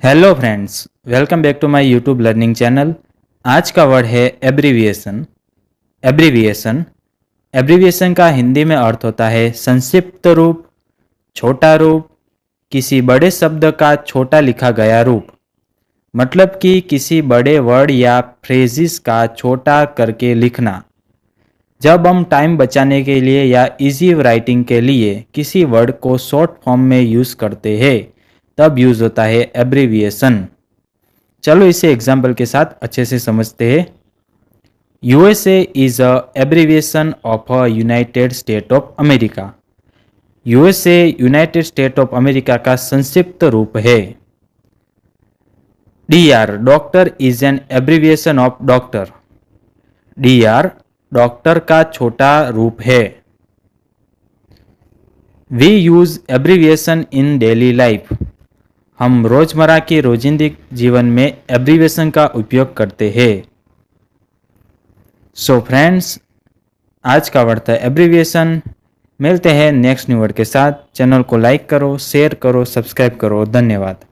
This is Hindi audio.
Hello friends, welcome back to my YouTube learning channel. आज का वर्ड है एब्रीविएशन। एब्रीविएशन एब्रीविएशन का हिंदी में अर्थ होता है संक्षिप्त रूप, छोटा रूप, किसी बड़े शब्द का छोटा लिखा गया रूप। मतलब कि किसी बड़े वर्ड या फ्रेजिस का छोटा करके लिखना। जब हम टाइम बचाने के लिए या इजी राइटिंग के लिए किसी वर्ड को शॉर्ट फॉर्म में यूज़ करते हैं, तब यूज़ होता है एब्रीविएशन। चलो इसे एग्जाम्पल के साथ अच्छे से समझते हैं। USA is a abbreviation of a United State of America. USA United State of America का संक्षिप्त रूप है। DR doctor is an abbreviation of doctor. DR doctor का छोटा रूप है। We use abbreviation in daily life. हम रोजमर्रा के रोजिंदे जीवन में एब्रीविएशन का उपयोग करते हैं। सो फ्रेंड्स, आज का वर्ड था एब्रीविएशन। मिलते हैं नेक्स्ट न्यू वर्ड के साथ। चैनल को लाइक करो, शेयर करो, सब्सक्राइब करो। धन्यवाद।